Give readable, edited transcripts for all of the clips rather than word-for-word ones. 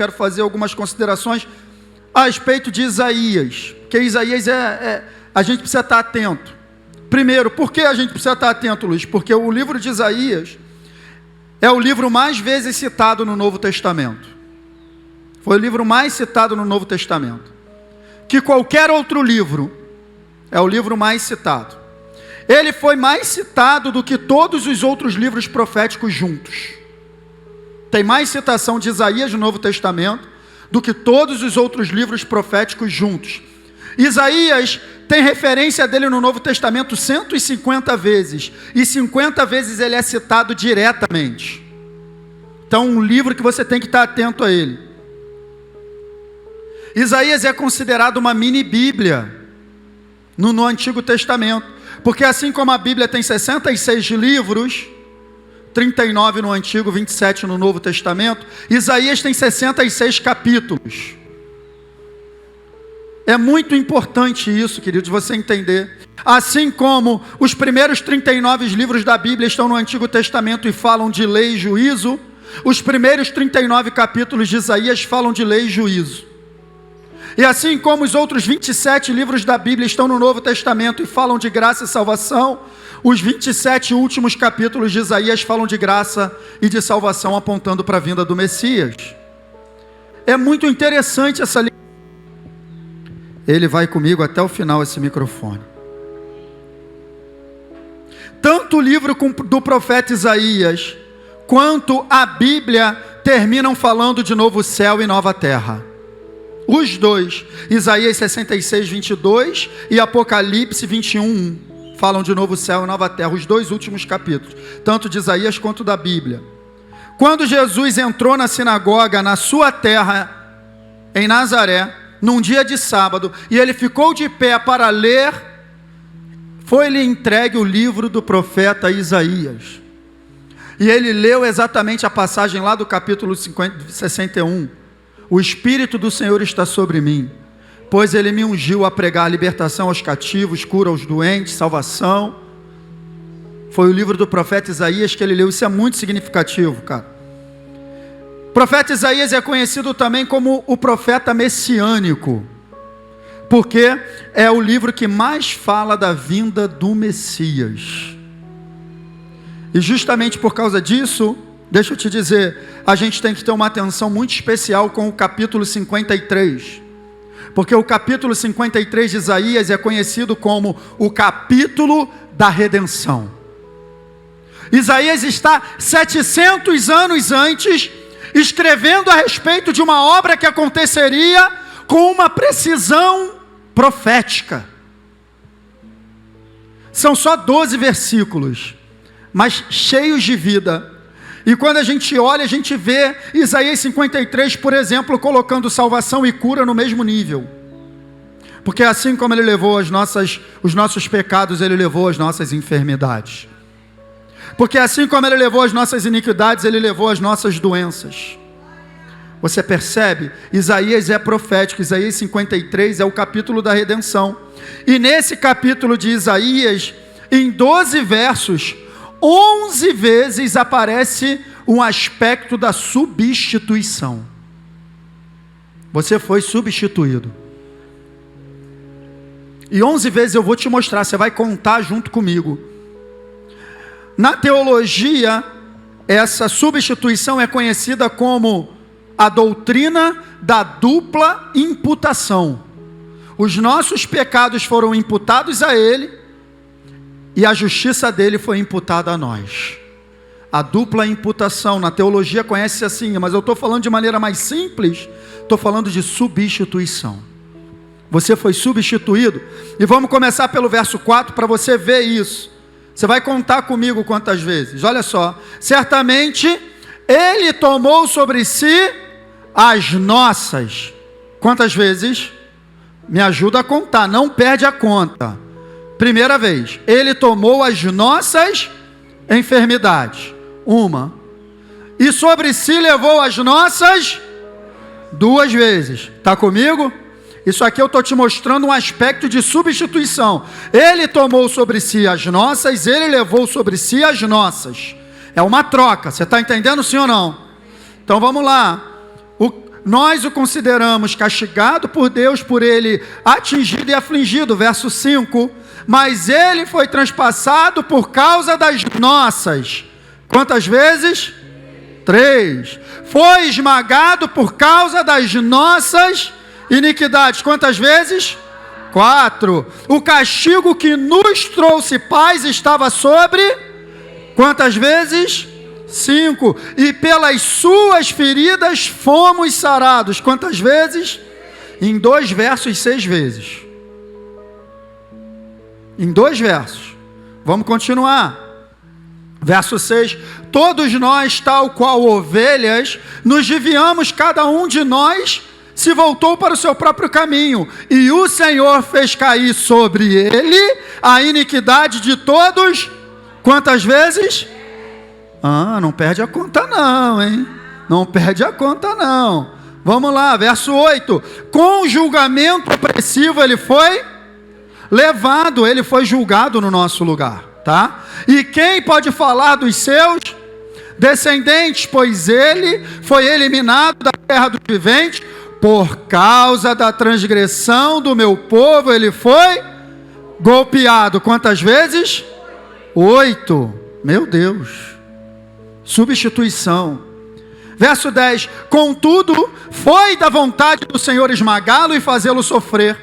Quero fazer algumas considerações a respeito de Isaías, porque Isaías a gente precisa estar atento. Primeiro, por que a gente precisa estar atento, Luiz? Porque o livro de Isaías é o livro mais vezes citado no Novo Testamento. Foi o livro mais citado no Novo Testamento. Que qualquer outro livro é o livro mais citado. Ele foi mais citado do que todos os outros livros proféticos juntos. Tem mais citação de Isaías no Novo Testamento do que todos os outros livros proféticos juntos. Isaías tem referência dele no Novo Testamento 150 vezes. E 50 vezes ele é citado diretamente. Então, um livro que você tem que estar atento a ele. Isaías é considerado uma mini-bíblia no Antigo Testamento. Porque assim como a Bíblia tem 66 livros, 39 no Antigo, 27 no Novo Testamento, Isaías tem 66 capítulos. É muito importante isso, queridos, você entender. Assim como os primeiros 39 livros da Bíblia estão no Antigo Testamento e falam de lei e juízo, os primeiros 39 capítulos de Isaías falam de lei e juízo. E assim como os outros 27 livros da Bíblia estão no Novo Testamento e falam de graça e salvação, os 27 últimos capítulos de Isaías falam de graça e de salvação, apontando para a vinda do Messias. É muito interessante essa lição. Ele vai comigo até o final, esse microfone. Tanto o livro do profeta Isaías, quanto a Bíblia, terminam falando de novo céu e nova terra. Os dois, Isaías 66, 22 e Apocalipse 21, 1. Falam de novo céu e nova terra, os dois últimos capítulos, tanto de Isaías quanto da Bíblia. Quando Jesus entrou na sinagoga, na sua terra, em Nazaré, num dia de sábado, e ele ficou de pé para ler, foi-lhe entregue o livro do profeta Isaías. E ele leu exatamente a passagem lá do capítulo 61. O Espírito do Senhor está sobre mim, pois ele me ungiu a pregar libertação aos cativos, cura aos doentes, salvação. Foi o livro do profeta Isaías que ele leu. Isso é muito significativo, cara. O profeta Isaías é conhecido também como o profeta messiânico, porque é o livro que mais fala da vinda do Messias. E justamente por causa disso, deixa eu te dizer, a gente tem que ter uma atenção muito especial com o capítulo 53. Porque o capítulo 53 de Isaías é conhecido como o capítulo da redenção. Isaías está 700 anos antes, escrevendo a respeito de uma obra que aconteceria com uma precisão profética. São só 12 versículos, mas cheios de vida. E quando a gente olha, a gente vê Isaías 53, por exemplo, colocando salvação e cura no mesmo nível. Porque assim como ele levou os nossos pecados, ele levou as nossas enfermidades. Porque assim como ele levou as nossas iniquidades, ele levou as nossas doenças. Você percebe? Isaías é profético. Isaías 53 é o capítulo da redenção. E nesse capítulo de Isaías, em 12 versos, 11 vezes aparece um aspecto da substituição. Você foi substituído. E 11 vezes eu vou te mostrar, você vai contar junto comigo. Na teologia, essa substituição é conhecida como a doutrina da dupla imputação. Os nossos pecados foram imputados a ele, e a justiça dele foi imputada a nós. A dupla imputação, na teologia conhece-se assim, mas eu estou falando de maneira mais simples, estou falando de substituição. Você foi substituído, e vamos começar pelo verso 4 para você ver isso. Você vai contar comigo quantas vezes, olha só. Certamente, ele tomou sobre si as nossas. Quantas vezes? Me ajuda a contar, não perde a conta. Primeira vez, ele tomou as nossas enfermidades. Uma. E sobre si levou as nossas 2 vezes. Está comigo? Isso aqui eu estou te mostrando um aspecto de substituição. Ele tomou sobre si as nossas, ele levou sobre si as nossas. É uma troca. Você está entendendo, sim ou não? Então vamos lá. nós o consideramos castigado por Deus, por ele atingido e afligido. Verso 5, mas ele foi transpassado por causa das nossas. Quantas vezes? 3. Foi esmagado por causa das nossas iniquidades. Quantas vezes? 4. O castigo que nos trouxe paz estava sobre... Quantas vezes? 5. E pelas suas feridas fomos sarados. Quantas vezes? Em 2 versos, 6 vezes. Em 2 versos. Vamos continuar. Verso 6, todos nós, tal qual ovelhas, nos desviamos, cada um de nós se voltou para o seu próprio caminho, e o Senhor fez cair sobre ele a iniquidade de todos. Quantas vezes? Não perde a conta não, hein? Não perde a conta não. Vamos lá, verso 8, com julgamento opressivo ele foi levado, ele foi julgado no nosso lugar. Tá? E quem pode falar dos seus descendentes? Pois ele foi eliminado da terra dos viventes, por causa da transgressão do meu povo, ele foi golpeado. Quantas vezes? 8. Meu Deus. Substituição. Verso 10, contudo, foi da vontade do Senhor esmagá-lo e fazê-lo sofrer.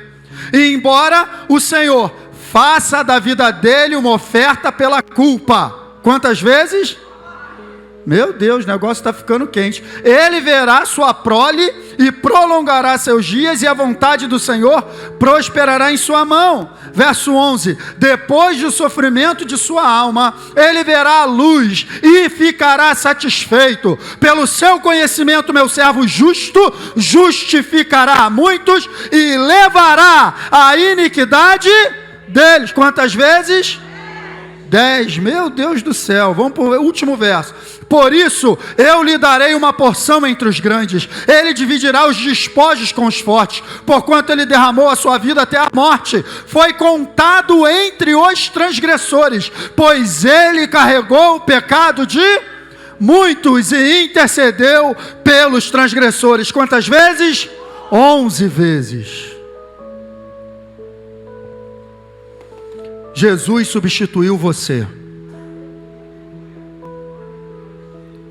E embora o Senhor faça da vida dele uma oferta pela culpa. Quantas vezes? Meu Deus, o negócio está ficando quente. Ele verá sua prole e prolongará seus dias, e a vontade do Senhor prosperará em sua mão. Verso 11, depois do sofrimento de sua alma, ele verá a luz e ficará satisfeito. Pelo seu conhecimento, meu servo justo justificará a muitos e levará a iniquidade deles. Quantas vezes? 10. Meu Deus do céu. Vamos para o último verso. Por isso eu lhe darei uma porção entre os grandes, ele dividirá os despojos com os fortes, porquanto ele derramou a sua vida até a morte, foi contado entre os transgressores, pois ele carregou o pecado de muitos e intercedeu pelos transgressores. Quantas vezes? 11 vezes. Jesus substituiu você.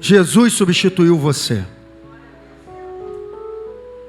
Jesus substituiu você.